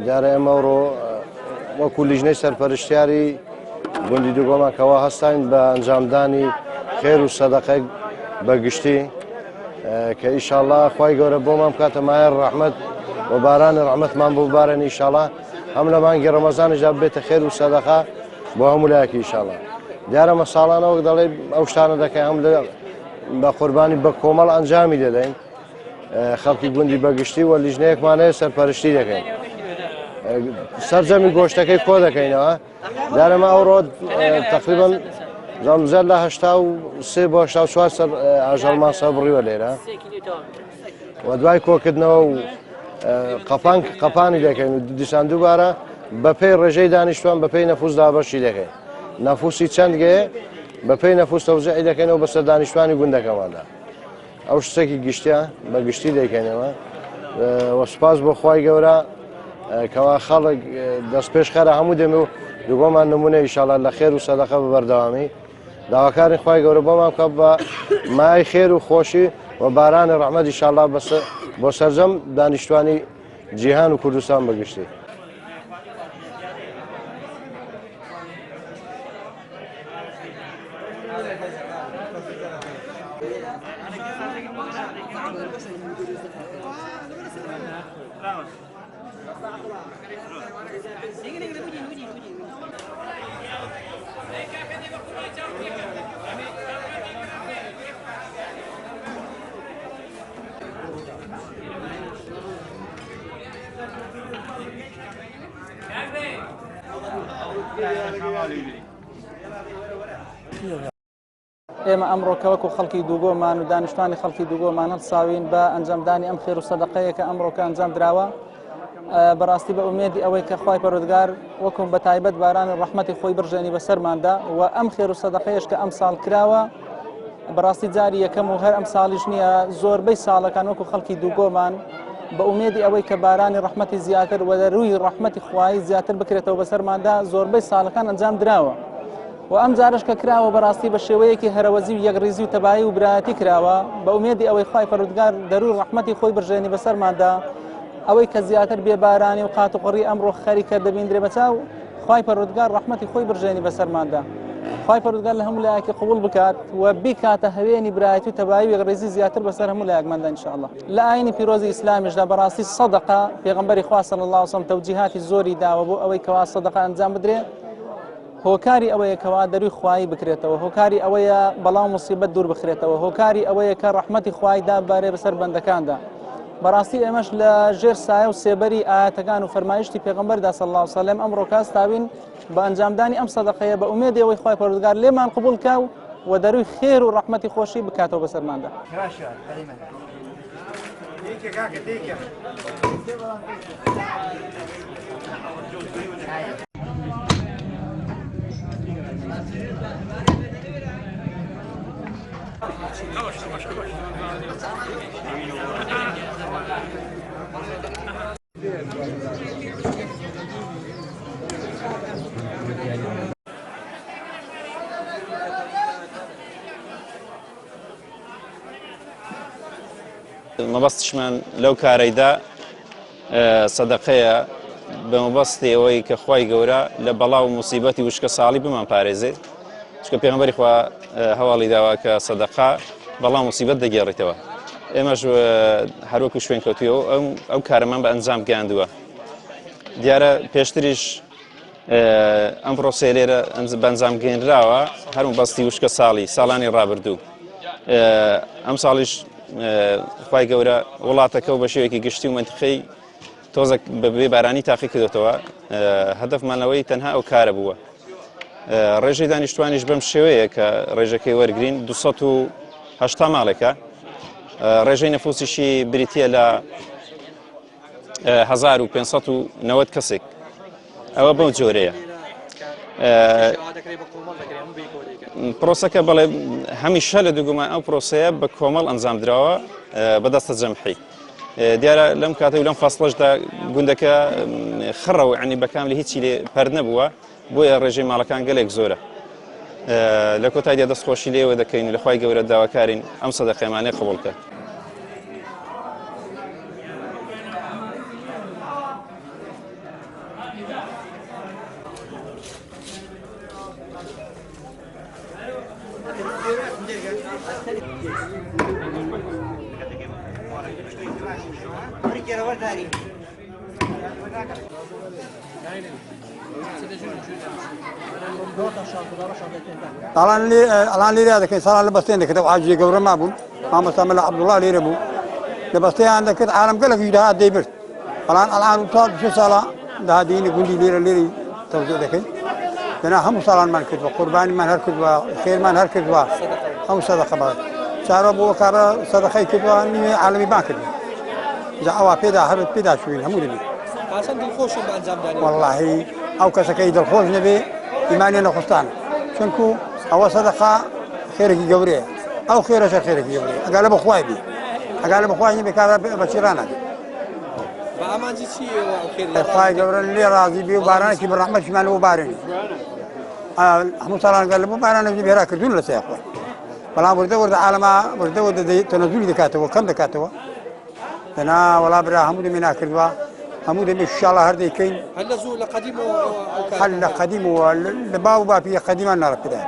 جارە ئێمەڕۆ وەکو لیژنەی سەرپەرشتیاری گوندی دووگۆماکەوە هەستین بە ئەنجامدانی خێر و سەدەقەی بەگشتی کە ئیشاڵڵا خوای گەورە بۆمان بکاتە مایە ڕەحمەت و بارانی ڕەحمەتمان بۆ ببارێن ئیشاڵڵا هەم لە مانگی ڕەمەزانیشدا بێتە خێر و سەدەقە بۆ هەموو لایەکی ئیشاڵڵا. دیارە مەساڵانە وەک دەڵێ ئەو شتانە دەکەی هەم بە قوربانی بە کۆمەڵ ئەنجامی دەدەین خەڵکی گوندی بەگشتی و لیژنەیەکمانەیە سەرپەرشتی دەکەین. سەرجەمی گۆشتەکەی کۆ دەکەینەوە دارەمە ئەوڕۆ تقریبا زەمزەر لە 83 بۆ 84 سەر ئاژەڵمان سەبڕیوە لێرە و دوای کۆکردنەوە و قەپانی دەکەین و دیسان دووبارە بەپێی ڕێژەی دانیشتوان بەپێی نەفوس دابەشی دەکەین نەفوسی چەندگەیە بەپێی نەفوس تەوزیعی دەکەینەوە بەسەر دانیشتوانی گوندەکەماندا ئەو شتێکی گشتیە بەگشتی دەکەینەوە و سوپاس بۆ خوای گەورە کەوا خەڵک دەست پێش خەرە هەموو دەمێ و دووگۆمان نمونە ئیشاڵڵا لە خێر و سەدەقە بە بەردەوامی داواکاری خوای گەورە بۆمان بکات بە مای خێر و خۆشی و بارانی ڕەحمەت ئیشاڵڵا بۆ سەرجەم دانیشتوانی جیهان و کوردستان بەگشتی. ئێمە ئەمڕۆ کەوەکو خەڵکی دووگۆمان و دانیشتوانی خەڵکی دووگۆمان هەڵساوین بە ئەنجامدانی ئەم خێر و سەدەقەیە کە ئەمڕۆکە ئەنجام درراوە بەڕاستی بە ئومێدی ئەوەی کە خوای پەروەردگار وەکوم بە تایبەت بارانی ڕەحمەتی خۆی بڕژێنی بەسەرماندا و ئەم خێر و سەدەقەیەش کە ئەم ساڵ کراوە بەڕاستی جاری یەکەم و هەر ئەم ساڵیش نییە زۆربەی ساڵەکان وەکو خەڵکی دووگۆمان بە ئومێدی ئەوەی کە بارانی ڕەحمەتی زیاتر و دەروی ڕەحمەتی خوای زیاتر بکرێتەوە بەسەرماندا زۆربەی ساڵەکان ئەنجام دراوە و ئەم جارش کە کراوە بەڕاستی بە شێوەیەکی هەرەوەزی و یەکڕیزی و تەبایی و برایەتی کراوە بە ئومێدی ئەوەی خوای پەروەردگار دەروی ڕەحمەتی خۆی بڕژێنی بەسەرماندا ئەوەی کە زیاتر بێبارانی و قات و قڕی ئەمڕۆ خەری کردە بینرێ بەچاو خوای پەروەردگار ڕەحمەتی خۆی بڕژێنی بەسەرماندا خوای پەروەردگار لە هەموو لایەکی قبول بکات و بیکاتە هەوێنی برایەتی و تەبایی و یەکڕیزی زیاتر بەسەر هەموو لایەکماندا ئینشاءالله. لە ئاینی پیرۆزی ئیسلامیشدا بەڕاستی سەدەقە پێغەمبەری خوا صلی الله علیه و سلم تەوجیهاتی زۆری داوە بۆ ئەوەی کەوا سەدەقە ئەنجام بدرێ هۆکاری ئەوەیە کەوا دەروی خوای بکرێتەوە هۆکاری ئەوەیە بەڵام موسیبەت دوور بخرێتەوە هۆکاری ئەوەیە کە ڕەحمەتی خوای دابارێ بەسەر بەندەکاندا بەڕاستی ئێمەش لە ژێر سایە و سێبەری ئاەتەکان و فەرمایشتی پێغەمبەردا صلی الله علیه و سلم ئەمڕۆ کاستاوین بە ئەنجامدانی ئەم سەدەقەیە بە ئومێدی ئەوەی خوای پەروەردگار لێمان قبول کا و دەروی خێر و ڕەحمەتی خۆشی بکاتەوە بەسەرماندا. مەبەستیشمان لەو کارەیدا سەدەقەیە بە مەبەستی ئەوەی کە خوای گەورە لە بەڵاو موسیبەتی وشکە ساڵی بمان پارێزێت چکە پێغەمبەری خوا هەواڵی داوا کە سەدەقە بەڵام موسیبەت دەگێڕێتەوە ئێمەش هەروەکو شوێن کەوتوویەوە ئەو کارەمان بە ئەنجام گەیاندووە دیارە پێشتریش ئەم پرۆسەیە لێرە بە ئەنجام گەیەنراوە هەر مەبەستی وشکە ساڵانی ڕابردوو ئەم ساڵیش خوای گەورە وڵاتەکە و بە شێوەیەکی گشتی و منتیقەی تۆزێک بە بێبارانی تاقی کردوێتەوە هەدەفمانەوەی تەنها ئەو کارە بووە ڕێژەی دانیشتوانیش بەم شێوەیە کە ڕێژەکەی وەرگرین 280 ماڵێکە ڕێژەی نەفوسیشی بریتیە لە 1590 کەسێک ئەوە بەو جۆرەیە پرۆسەکە بەڵێ هەمیشە لە دوگومان ئەو پرۆسەیە بە کۆمەڵ ئەنجام درراوە بەدەستە جەمحی دیارە لەم کاتە و لەم فەسڵەشدا گوندەکە خڕەوە عنی بەکام لە هیچی لێ پەر نەبووە بۆیە ڕێژەی ماڵەکان گەلێک زۆرە لە کۆتاییدا دەستخۆشی لێوە دەکەین لە خوای گەورە داواکارین ئەم سەدەقەیمانەی قبوڵکە الان ليرة هذا كان صار لبستين كده وعاجي قبر ما بون ما مستعمل عبد الله ليرة بو لبستين عندك كده عالم قال لك يده هذا ديبرت الان وصل شو صار ده ديني قندي ليرة توزيع ذكي أنا هم صار من كتبه قربان من هر كتبه خير من هر كتبه هم صدقة بعد شعر أبو كار صدقة كتبه إني عالمي ما كتبه جاوا بيدا هرب بيدا شوين هم ولي عشان الخوش بأنجام داني والله أو كسكيد الخوش نبي إيماني نخستان شنكو أو صدقة خيرك جوريه أو خيرك جوريه قال أبو خويبي قال أبو خويبي بكار بشيرانا بأمان جيشي وخير خوي جور اللي راضي بيه وبارنا كي بالرحمة شمال وبارني هم صار قال أبو بارنا نجيب هراك دون لسه أخوي فلا ورد عالم ورد تنزل دكاتره كم دكاتره أنا ولا برا همود من أكردوا همود إن شاء الله هردي كين هل زول قديم هل قديم والباب بابي قديم أنا ركدا